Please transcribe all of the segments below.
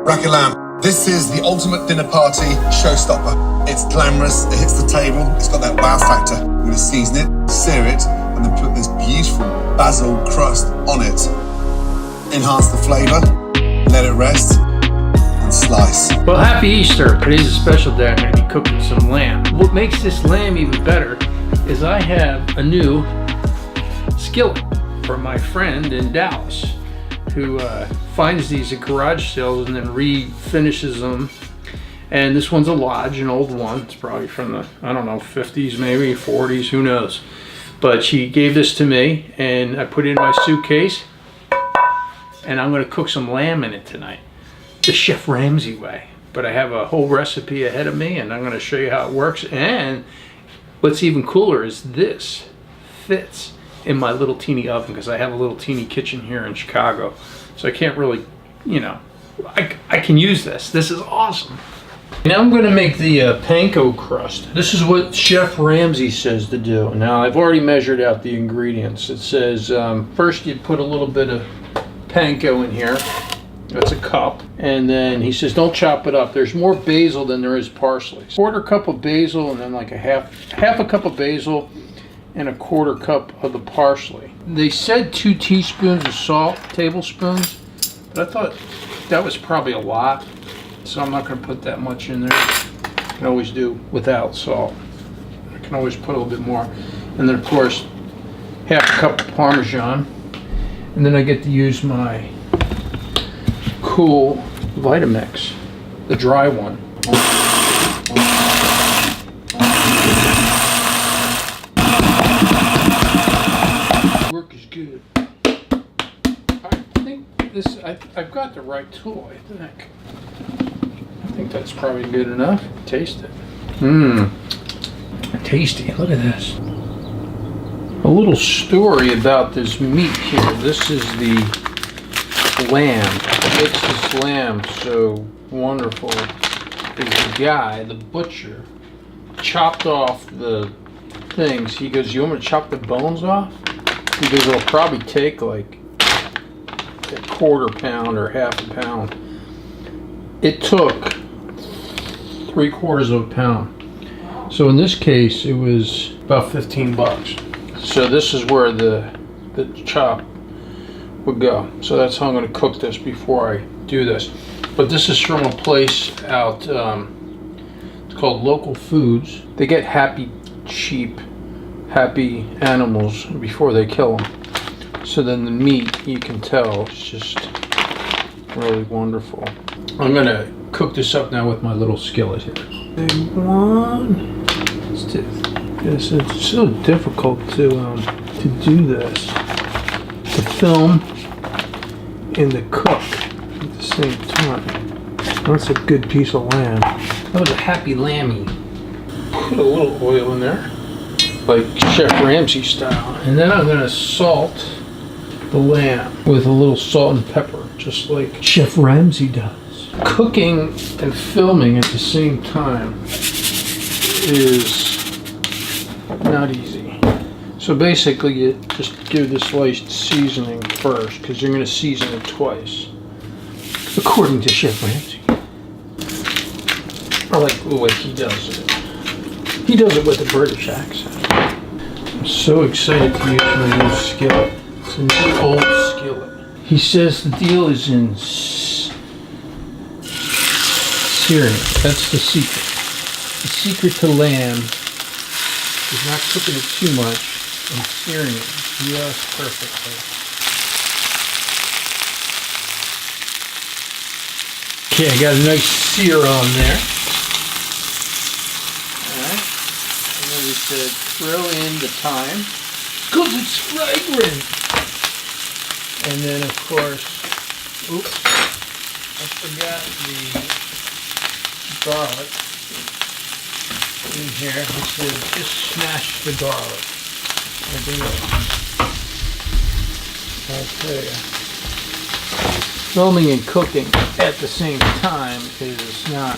Racket lamb. This is the ultimate dinner party showstopper. It's glamorous, it hits the table, it's got that wow factor. I'm going to season it, sear it, and then put this beautiful basil crust on it. Enhance the flavor, let it rest, and slice. Well, happy Easter. Today's a special day. I'm going to be cooking some lamb. What makes this lamb even better is I have a new skillet from my friend in Dallas who finds these at garage sales and then refinishes them. And this one's a Lodge, an old one. It's probably from the, I don't know, 50s maybe, 40s, who knows. But she gave this to me and I put it in my suitcase and I'm gonna cook some lamb in it tonight. The Chef Ramsay way. But I have a whole recipe ahead of me and I'm gonna show you how it works. And what's even cooler is this fits in my little teeny oven because I have a little teeny kitchen here in Chicago. So I can't really, you know, I can use this. This is awesome. Now I'm going to make the panko crust. This is what Chef Ramsay says to do. Now I've already measured out the ingredients. It says first you put a little bit of panko in here. That's a cup. And then he says don't chop it up. There's more basil than there is parsley. Quarter cup of basil and then like a half a cup of basil and a quarter cup of the parsley. They said 2 teaspoons of salt, tablespoons, but I thought that was probably a lot, so I'm not going to put that much in there. I can always do without salt. I can always put a little bit more. And then of course, half a cup of Parmesan. And then I get to use my cool Vitamix, the dry one. Work is good. I think this, I've got the right tool, I think. I think that's probably good enough. Taste it. Mmm. Tasty. Look at this. A little story about this meat here. This is the lamb. What makes this lamb so wonderful is the guy, the butcher, chopped off the things. He goes, you want me to chop the bones off? He goes, it'll probably take like a quarter pound or half a pound. It took 3/4 of a pound. So in this case, it was about 15 bucks. So this is where the chop would go. So that's how I'm going to cook this before I do this. But this is from a place out, it's called Local Foods. They get happy sheep, happy animals before they kill them. So then the meat, you can tell, it's just really wonderful. I'm going to cook this up now with my little skillet here. Big one. Let's do this. It's so difficult to do this. To film and to cook at the same time. That's a good piece of lamb. That was a happy lammy. Put a little oil in there, like Chef Ramsay style. And then I'm gonna salt the lamb with a little salt and pepper, just like Chef Ramsay does. Cooking and filming at the same time is not easy. So basically you just do this light seasoning first, because you're going to season it twice, according to Chef Ramsay. I like the way he does it. He does it with a British accent. I'm so excited to use my new skillet. It's a new old skillet. He says the deal is in searing. That's the secret. The secret to lamb is not cooking it too much and searing it just perfectly. Okay, I got a nice sear on there. Alright. And then we said throw in the thyme, because it's fragrant. And then of course, oops, I forgot the garlic in here. He said just smash the garlic. I do it. I'll tell you. Filming and cooking at the same time is not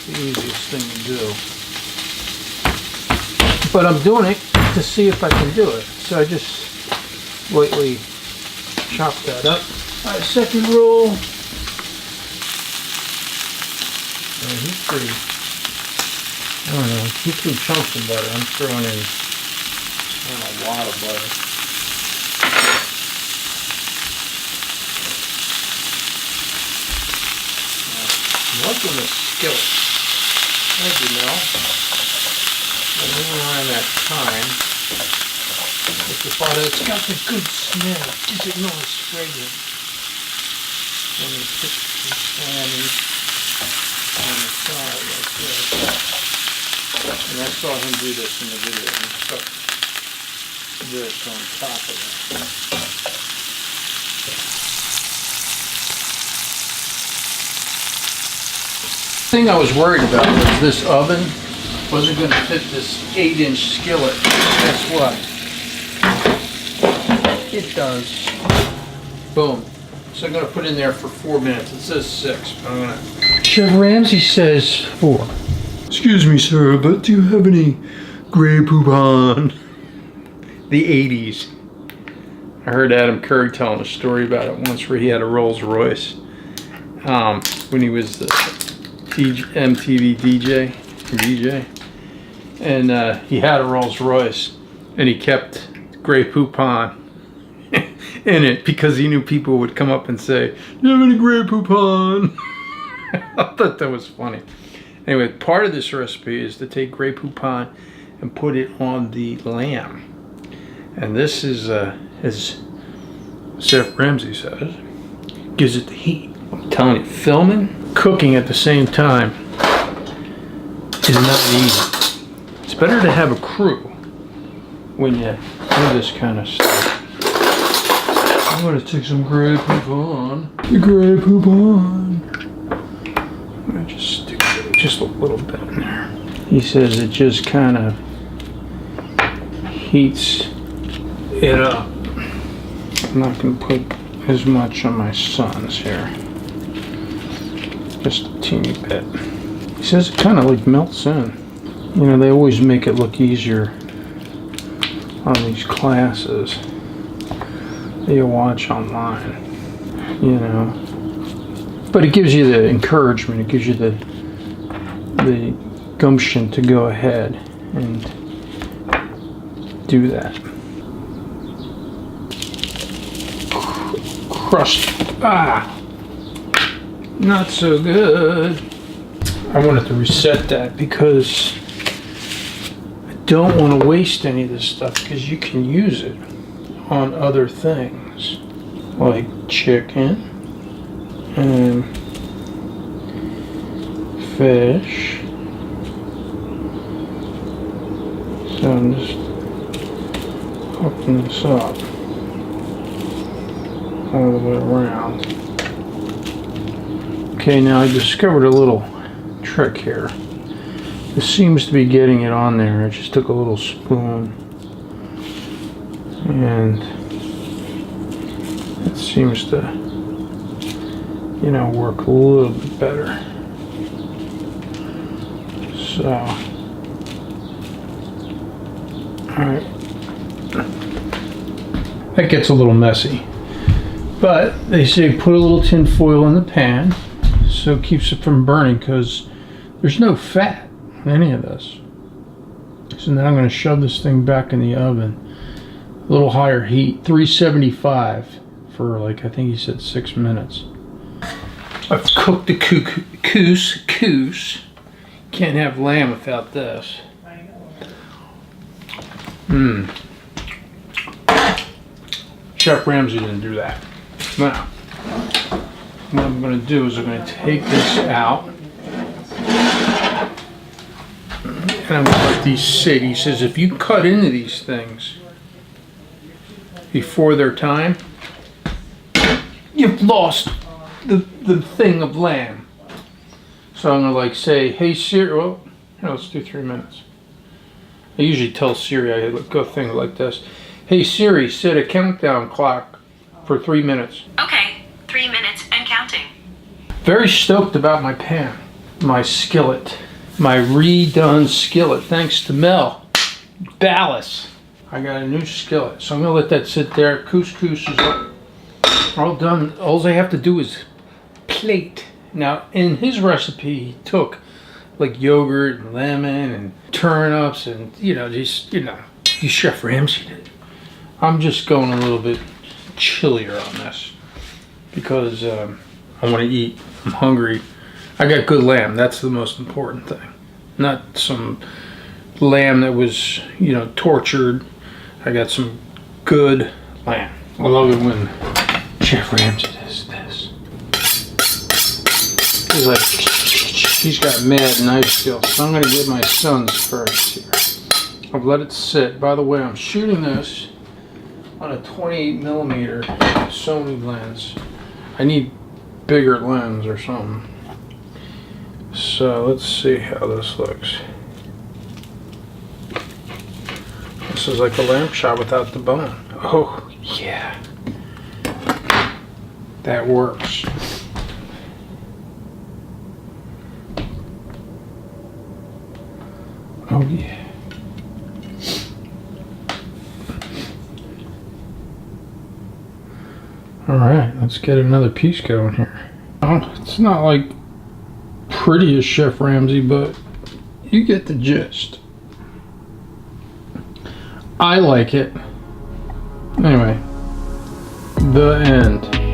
the easiest thing to do. But I'm doing it to see if I can do it. So I just lightly chop that up. Alright, second roll. he's pretty, I don't know, he threw chunks of butter. I'm throwing in a lot of butter. What's in the skillet? As you know, around that time, with the butter, it's got the good smell. Gives it nice fragrance. And you put the salmon on the side like this. And I saw him do this in the video. And put this on top of it. The thing I was worried about was this oven wasn't going to fit this 8-inch skillet. Guess what? It does. Boom. So I'm going to put in there for 4 minutes. It says 6, but I'm going to... Chef Ramsay says 4. Excuse me, sir, but do you have any Grey Poupon? The 80s. I heard Adam Curry telling a story about it once where he had a Rolls Royce when he was the MTV DJ, and he had a Rolls Royce, and he kept Grey Poupon in it because he knew people would come up and say, "Do you have any Grey Poupon?" I thought that was funny. Anyway, part of this recipe is to take Grey Poupon and put it on the lamb, and this is, as Chef Ramsay says, gives it the heat. I'm telling you, filming, cooking at the same time is not easy. It's better to have a crew when you do this kind of stuff. I'm going to take some Grey Poupon. The Grey Poupon. I'm going to just stick just a little bit in there. He says it just kind of heats it up. I'm not going to put as much on my sons here. Just a teeny bit. He says it kind of like melts in. You know, they always make it look easier on these classes that you watch online, you know. But it gives you the encouragement, it gives you the gumption to go ahead and do that. Crusted. Not so good. I wanted to reset that because I don't want to waste any of this stuff because you can use it on other things like chicken and fish. So I'm just hooking this up all the way around. Okay, now I discovered a little trick here. This seems to be getting it on there. I just took a little spoon and it seems to, you know, work a little bit better. So, alright. That gets a little messy. But they say put a little tin foil in the pan so it keeps it from burning because there's no fat in any of this. So now I'm going to shove this thing back in the oven. A little higher heat, 375 for like, I think he said 6 minutes. I've cooked the couscous. Can't have lamb without this. Chef Ramsay didn't do that. Now, what I'm going to do is I'm going to take this out and I'm going to let these sit. He says if you cut into these things before their time, you've lost the thing of lamb. So I'm going to like say, hey Siri, well, let's do 3 minutes. I usually tell Siri, I go things like this. Hey Siri, set a countdown clock for 3 minutes. Okay, 3 minutes and counting. Very stoked about my pan, my skillet, my redone skillet, thanks to Mel Ballas. I got a new skillet, so I'm gonna let that sit there. Couscous is all done. All I have to do is plate Now, in his recipe, he took like yogurt and lemon and turnips and, you Chef Ramsay did. I'm just going a little bit chillier on this because I want to eat. I'm hungry. I got good lamb. That's the most important thing. Not some lamb that was, tortured. I got some good lamb. I love it when Chef Ramsay does this. He's like, he's got mad knife skills. So I'm going to get my son's first here. I've let it sit. By the way, I'm shooting this on a 28mm Sony lens. I need bigger lens or something. So let's see how this looks. This is like a lamb chop without the bone. Oh yeah, that works. Oh yeah. All right, let's get another piece going here. Oh, it's not like pretty as Chef Ramsay, but you get the gist. I like it. Anyway, the end.